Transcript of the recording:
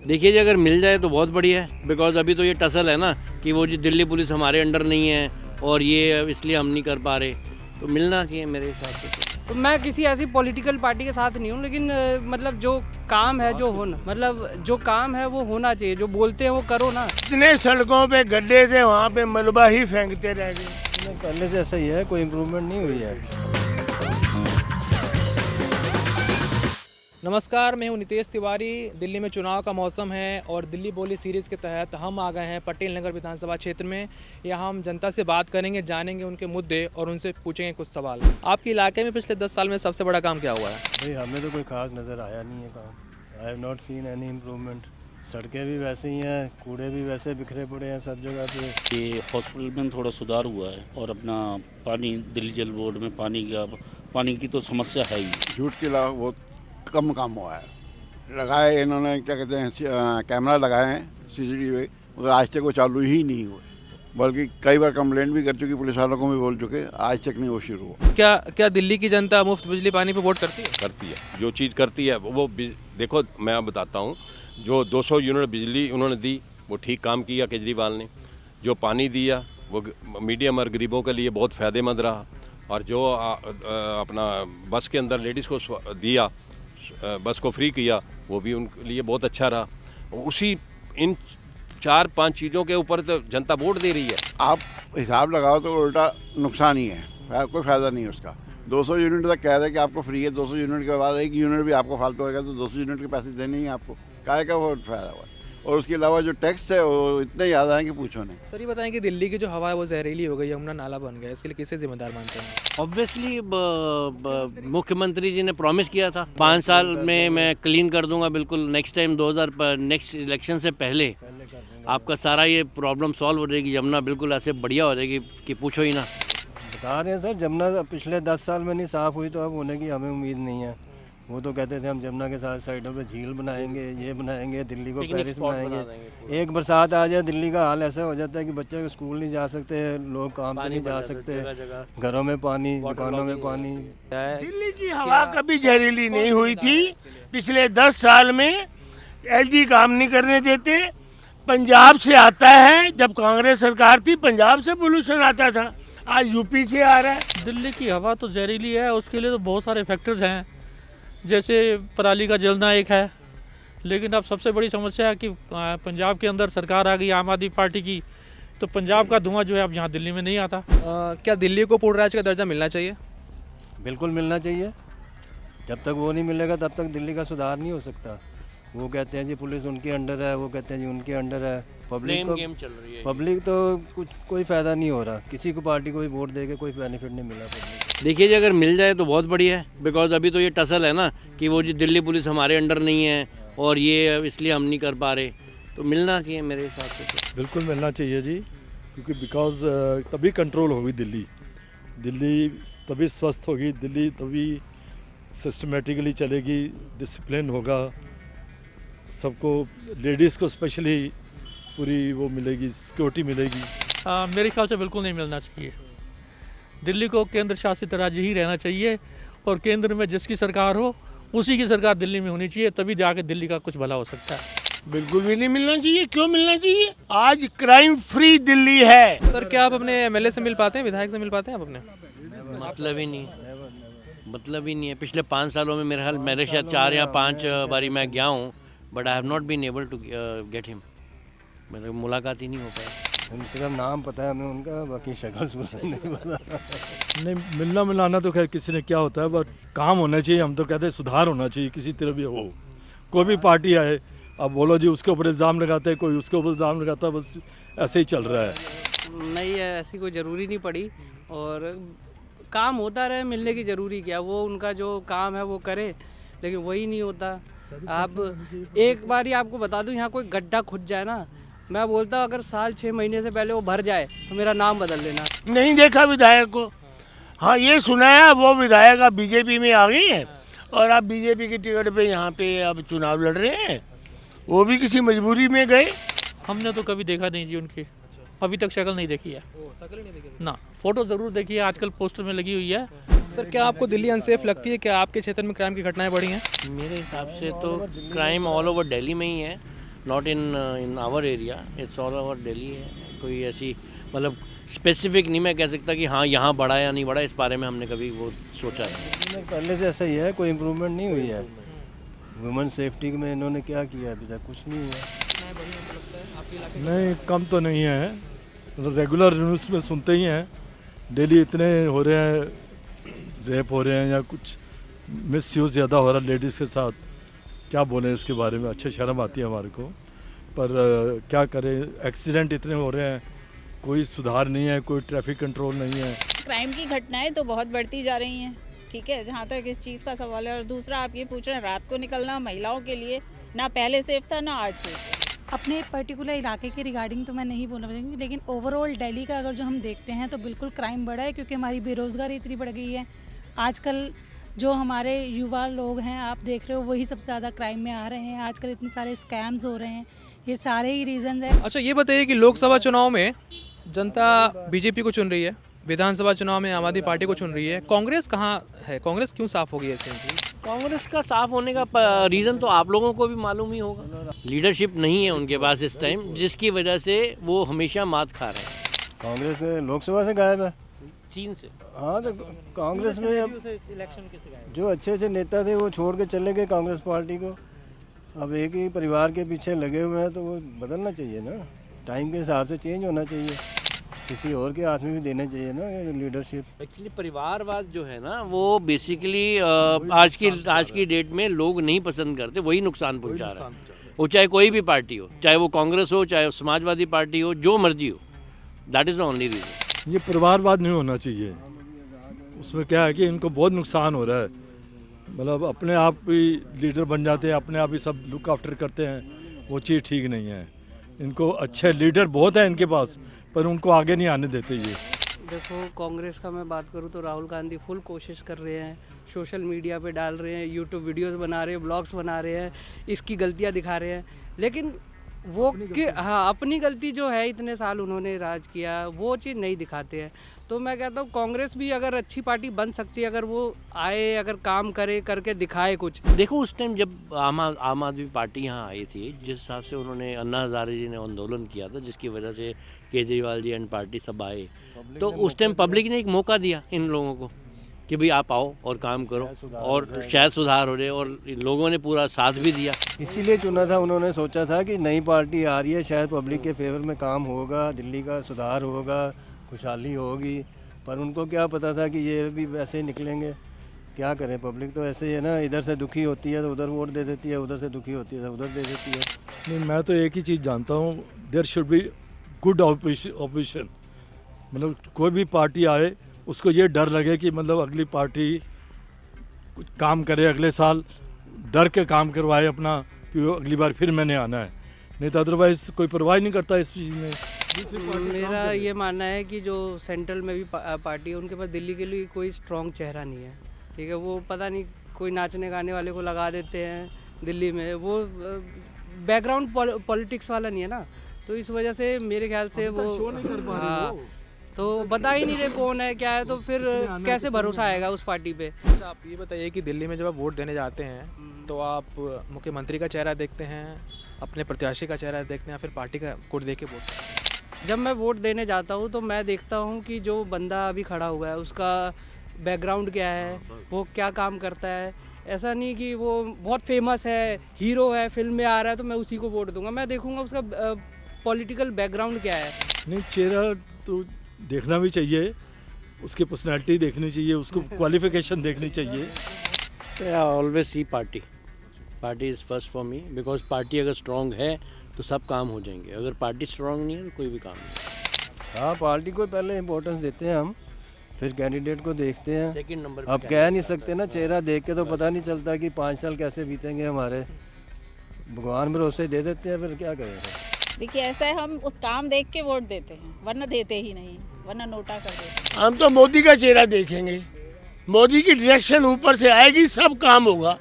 देखिए जी, अगर मिल जाए तो बहुत बढ़िया है, बिकॉज अभी तो ये टसल है ना कि वो जी दिल्ली पुलिस हमारे अंडर नहीं है और ये इसलिए हम नहीं कर पा रहे, तो मिलना चाहिए मेरे हिसाब से। तो मैं किसी ऐसी पॉलिटिकल पार्टी के साथ नहीं हूँ, लेकिन मतलब जो काम है जो होना मतलब जो काम है वो होना चाहिए, जो बोलते हैं वो करो ना। इतने सड़कों पे गड्ढे थे, वहाँ पे मलबा ही फेंकते रह गए। पहले से ऐसा ही है, कोई इम्प्रूवमेंट नहीं हुई है। नमस्कार, मैं हूं नितेश तिवारी। दिल्ली में चुनाव का मौसम है और दिल्ली बोली सीरीज़ के तहत हम आ गए हैं पटेल नगर विधानसभा क्षेत्र में। यहाँ हम जनता से बात करेंगे, जानेंगे उनके मुद्दे और उनसे पूछेंगे कुछ सवाल। आपके इलाके में पिछले 10 साल में सबसे बड़ा काम क्या हुआ है? भाई हमें तो कोई खास नज़र आया नहीं है काम। आई have not seen any improvement. सड़कें भी वैसे ही हैं, कूड़े भी वैसे बिखरे पड़े हैं सब जगह पे। ये हॉस्पिटल में थोड़ा सुधार हुआ है और अपना पानी, दिल्ली जल बोर्ड में पानी की तो समस्या है ही। झूठ के अलावा बहुत कम काम हुआ है। लगाए इन्होंने, क्या कहते हैं, कैमरा लगाए हैं सीसीटीवी, मगर आज तक वो चालू ही नहीं हुए। बल्कि कई बार कंप्लेंट भी कर चुकी, पुलिस वालों को भी बोल चुके, आज तक नहीं वो शुरू हुआ। क्या दिल्ली की जनता मुफ्त बिजली पानी पे वोट करती है? करती है। जो चीज़ करती है वो देखो, मैं अब बताता हूँ। जो 200 यूनिट बिजली उन्होंने दी वो ठीक काम किया केजरीवाल ने। जो पानी दिया वो मीडियम और गरीबों के लिए बहुत फ़ायदेमंद रहा। और जो अपना बस के अंदर लेडीज़ को दिया, बस को फ्री किया, वो भी उनके लिए बहुत अच्छा रहा। उसी इन 4-5 चीज़ों के ऊपर तो जनता वोट दे रही है। आप हिसाब लगाओ तो उल्टा नुकसान ही है, कोई फ़ायदा नहीं है उसका। 200 यूनिट तक कह रहे हैं कि आपको फ्री है, 200 यूनिट के बाद 1 यूनिट भी आपको फालतू होगा तो 200 यूनिट के पैसे देने ही आपको, काहे का वो फ़ायदा हुआ। और उसके अलावा जो टैक्स है वो इतने ज़्यादा है कि पूछो नहीं। सर ये बताएं कि दिल्ली की जो हवा है वो जहरीली हो गई, यमुना नाला बन गया, इसके लिए किसे जिम्मेदार मानते हैं? ऑब्वियसली मुख्यमंत्री जी ने प्रॉमिस किया था 5 साल में मैं क्लीन कर दूंगा बिल्कुल। नेक्स्ट टाइम नेक्स्ट इलेक्शन से पहले आपका सारा ये प्रॉब्लम सॉल्व हो जाएगी। यमुना बिल्कुल ऐसे बढ़िया हो जाएगी कि पूछो ही ना। बता रहे हैं सर, जमुना पिछले 10 साल में नहीं साफ़ हुई तो अब होने की हमें उम्मीद नहीं है। वो तो कहते थे हम जमुना के साथ साइडों पे झील बनाएंगे, ये बनाएंगे, दिल्ली को पेरिस बनाएंगे। एक बरसात आ जाए दिल्ली का हाल ऐसा हो जाता है कि बच्चे स्कूल नहीं जा सकते, लोग काम पे नहीं जा सकते, घरों में पानी, दुकानों में पानी। दिल्ली की हवा कभी जहरीली नहीं हुई थी। पिछले 10 साल में एलजी काम नहीं करने देते। पंजाब से आता है, जब कांग्रेस सरकार थी पंजाब से पोल्यूशन आता था, आज यूपी से आ रहा है। दिल्ली की हवा तो जहरीली है, उसके लिए तो बहुत सारे फैक्टर्स हैं, जैसे पराली का जलना एक है। लेकिन अब सबसे बड़ी समस्या है कि पंजाब के अंदर सरकार आ गई आम आदमी पार्टी की, तो पंजाब का धुआं जो है अब यहाँ दिल्ली में नहीं आता। क्या दिल्ली को पूर्ण राज्य का दर्जा मिलना चाहिए? बिल्कुल मिलना चाहिए। जब तक वो नहीं मिलेगा तब तक दिल्ली का सुधार नहीं हो सकता। वो कहते हैं जी पुलिस उनके अंडर है, वो कहते हैं जी उनके अंडर है। पब्लिक तो कोई फ़ायदा नहीं हो रहा। किसी को पार्टी को भी वोट देके कोई बेनिफिट नहीं मिला पब्लिक। देखिए जी, अगर मिल जाए तो बहुत बढ़िया है, बिकॉज अभी तो ये टसल है ना कि वो जी दिल्ली पुलिस हमारे अंडर नहीं है और ये इसलिए हम नहीं कर पा रहे, तो मिलना चाहिए मेरे हिसाब से तो। बिल्कुल मिलना चाहिए जी, क्योंकि बिकॉज तभी कंट्रोल होगी दिल्ली तभी स्वस्थ होगी, दिल्ली तभी सिस्टमेटिकली चलेगी, डिसिप्लिन होगा, सबको, लेडीज़ को स्पेशली पूरी वो मिलेगी, सिक्योरिटी मिलेगी। मेरे ख्याल से बिल्कुल नहीं मिलना चाहिए। दिल्ली को केंद्र शासित राज्य ही रहना चाहिए और केंद्र में जिसकी सरकार हो उसी की सरकार दिल्ली में होनी चाहिए, तभी जाके दिल्ली का कुछ भला हो सकता है। बिल्कुल भी नहीं मिलना चाहिए। क्यों मिलना चाहिए? आज क्राइम फ्री दिल्ली है। सर क्या आप अपने एमएलए से मिल पाते हैं, विधायक से मिल पाते हैं आप अपने? मतलब ही नहीं है। पिछले 5 सालों में मेरे शायद 4 या 5 बारी मैं गया हूँ, but I have not been able to get him. मेरे मुलाकात ही नहीं हो पाया। सिर्फ नाम पता है हमें उनका, बाकी शक्ल सूरत नहीं पता। नहीं, मिलना मिलाना तो खैर किसी ने क्या होता है, बट काम होना चाहिए। हम तो कहते हैं सुधार होना चाहिए किसी तरह भी हो। कोई भी पार्टी आए, अब बोलो जी उसके ऊपर इल्ज़ाम लगाते हैं, कोई उसके ऊपर इल्ज़ाम लगाता है, बस ऐसे ही चल रहा है। नहीं है, ऐसी कोई ज़रूरी नहीं पड़ी और काम होता रहे, मिलने की ज़रूरी क्या। वो उनका जो काम है वो करे, लेकिन वही नहीं होता। आप एक बार ही आपको बता दूं, यहाँ कोई गड्ढा खुद जाए ना, मैं बोलता हूँ अगर साल 6 महीने से पहले वो भर जाए तो मेरा नाम बदल देना। नहीं देखा विधायक को। हाँ ये सुना है वो विधायक अब बीजेपी में आ गई है और आप बीजेपी की टिकट पे यहाँ पे अब चुनाव लड़ रहे हैं। वो भी किसी मजबूरी में गए। हमने तो कभी देखा नहीं जी उनकी, अभी तक शक्ल नहीं देखी है ना। फोटो ज़रूर देखी है, आजकल पोस्टर में लगी हुई है। सर क्या आपको दिल्ली अनसेफ लगती है? क्या आपके क्षेत्र में क्राइम की घटनाएं बढ़ी हैं? मेरे हिसाब से तो क्राइम ऑल ओवर दिल्ली में ही है, not in our area, it's all over Delhi है। कोई ऐसी मतलब स्पेसिफिक नहीं मैं कह सकता कि हाँ यहाँ बढ़ा या नहीं बढ़ा, इस बारे में हमने कभी वो सोचा नहीं। पहले से ऐसा ही है, कोई इम्प्रूवमेंट नहीं हुई है। वुमेन सेफ्टी में इन्होंने क्या किया अभी तक? कुछ नहीं हुआ। नहीं, कम तो नहीं है, रेगुलर न्यूज़ में सुनते ही हैं, डेली इतने हो रहे हैं, रेप हो रहे हैं या कुछ मिसयूज़ ज़्यादा हो रहा है लेडीज़ के साथ। क्या बोलें इसके बारे में, अच्छे शर्म आती है हमारे को, पर क्या करें, एक्सीडेंट इतने हो रहे हैं, कोई सुधार नहीं है, कोई ट्रैफिक कंट्रोल नहीं है। क्राइम की घटनाएं तो बहुत बढ़ती जा रही हैं, ठीक है, जहाँ तक इस चीज़ का सवाल है। और दूसरा आप ये पूछ रहे हैं रात को निकलना महिलाओं के लिए ना पहले सेफ था ना आज सेफ। अपने पर्टिकुलर इलाके के रिगार्डिंग तो मैं नहीं बोलना चाहूँगी, लेकिन ओवरऑल दिल्ली का अगर जो हम देखते हैं तो बिल्कुल क्राइम बढ़ा है, क्योंकि हमारी बेरोज़गारी इतनी बढ़ गई है। आजकल जो हमारे युवा लोग हैं, आप देख रहे हो, वही सबसे ज़्यादा क्राइम में आ रहे हैं। आजकल इतने सारे स्कैम्स हो रहे हैं, ये सारे ही रीज़न है। अच्छा, ये बताइए कि लोकसभा चुनाव में जनता बीजेपी को चुन रही है, विधानसभा चुनाव में आम आदमी पार्टी को चुन रही है, कांग्रेस कहाँ है? कांग्रेस क्यों साफ हो गई है? कांग्रेस का साफ होने का रीज़न तो आप लोगों को भी मालूम ही होगा। लीडरशिप नहीं है उनके पास इस टाइम, जिसकी वजह से वो हमेशा मात खा रहे हैं। कांग्रेस लोकसभा से गायब है, चीन से। हाँ, तो कांग्रेस में अब जो अच्छे अच्छे नेता थे वो छोड़ के चले गए कांग्रेस पार्टी को। अब एक ही परिवार के पीछे लगे हुए हैं, तो वो बदलना चाहिए ना, टाइम के हिसाब से चेंज होना चाहिए, किसी और के हाथ में भी देना चाहिए ना लीडरशिप। एक्चुअली परिवारवाद जो है ना, वो बेसिकली आज की डेट में लोग नहीं पसंद करते, वही नुकसान पहुंचा रहा है। वो चाहे कोई भी पार्टी हो, चाहे वो कांग्रेस हो, चाहे समाजवादी पार्टी हो, जो मर्जी हो, that is the only reason. ये परिवारवाद नहीं होना चाहिए, उसमें क्या है कि इनको बहुत नुकसान हो रहा है। मतलब अपने आप ही लीडर बन जाते हैं, अपने आप ही सब लुक आफ्टर करते हैं, वो चीज़ ठीक नहीं है। इनको अच्छे लीडर बहुत है इनके पास, पर उनको आगे नहीं आने देते ये। देखो, कांग्रेस का मैं बात करूँ तो राहुल गांधी फुल कोशिश कर रहे हैं, सोशल मीडिया पे डाल रहे हैं, यूट्यूब वीडियोस बना रहे हैं, ब्लॉग्स बना रहे हैं, इसकी गलतियां दिखा रहे हैं, लेकिन वो हाँ, अपनी गलती जो है, इतने साल उन्होंने राज किया, वो चीज़ नहीं दिखाते हैं। तो मैं कहता हूँ कांग्रेस भी अगर अच्छी पार्टी बन सकती है, अगर वो आए, अगर काम करे, करके दिखाए कुछ। देखो, उस टाइम जब आम आदमी पार्टी यहाँ आई थी, जिस हिसाब से उन्होंने अन्ना हज़ारे जी ने आंदोलन किया था, जिसकी वजह से केजरीवाल जी एंड पार्टी सब आए, तो उस टाइम पब्लिक ने एक मौका दिया इन लोगों को कि भाई आप आओ और काम करो, और शायद सुधार हो रहे, और लोगों ने पूरा साथ भी दिया। इसीलिए चुना था उन्होंने, सोचा था कि नई पार्टी आ रही है, शायद पब्लिक के फेवर में काम होगा, दिल्ली का सुधार होगा, खुशहाली होगी। पर उनको क्या पता था कि ये भी वैसे ही निकलेंगे। क्या करें, पब्लिक तो ऐसे ही है ना, इधर से दुखी होती है तो उधर वोट दे देती है, उधर से दुखी होती है तो उधर दे देती है। नहीं, मैं तो एक ही चीज़ जानता हूँ, there should be good opposition. मतलब कोई भी पार्टी आए, उसको ये डर लगे कि मतलब अगली पार्टी कुछ काम करे, अगले साल डर के काम करवाए अपना, कि अगली बार फिर मैंने आना है। नहीं तो अदरवाइज़ कोई परवाह नहीं करता इस चीज़ में। मेरा ये मानना है कि जो सेंट्रल में भी पार्टी है, उनके पास दिल्ली के लिए कोई स्ट्रॉन्ग चेहरा नहीं है, ठीक है। वो पता नहीं कोई नाचने गाने वाले को लगा देते हैं दिल्ली में, वो बैकग्राउंड पॉलिटिक्स वाला नहीं है ना, तो इस वजह से मेरे ख्याल से वो हाँ, तो बता ही नहीं रहे कौन है क्या है, तो फिर कैसे भरोसा आएगा उस पार्टी पे। अच्छा, आप ये बताइए कि दिल्ली में जब आप वोट देने जाते हैं तो आप मुख्यमंत्री का चेहरा देखते हैं, अपने प्रत्याशी का चेहरा देखते हैं, या फिर पार्टी का कोड देख के वोट? जब मैं वोट देने जाता हूँ तो मैं देखता हूँ कि जो बंदा अभी खड़ा हुआ है उसका बैकग्राउंड क्या है, वो क्या काम करता है। ऐसा नहीं कि वो बहुत फेमस है, हीरो है, फिल्म में आ रहा है तो मैं उसी को वोट दूंगा। मैं देखूंगा उसका पॉलिटिकल बैकग्राउंड क्या है। नहीं, चेहरा तो देखना भी चाहिए, उसकी पर्सनालिटी देखनी चाहिए, उसको क्वालिफिकेशन देखनी चाहिए। I always see party is first for me, because party अगर स्ट्रांग है तो सब काम हो जाएंगे, अगर पार्टी स्ट्रांग नहीं है तो कोई भी काम नहीं। हाँ, पार्टी को पहले इम्पोर्टेंस देते हैं हम, फिर कैंडिडेट को देखते हैं। सेकंड नंबर अब कह नहीं सकते ना, चेहरा देख के तो पता नहीं चलता कि 5 साल कैसे बीतेंगे हमारे। भगवान भरोसे दे देते हैं, फिर क्या करें। देखिए, ऐसा है, हम उस काम देख के वोट देते हैं, वरना देते ही नहीं, वरना नोटा कर देते हैं। हम तो मोदी का चेहरा देखेंगे, मोदी की डायरेक्शन ऊपर से आएगी, सब काम होगा।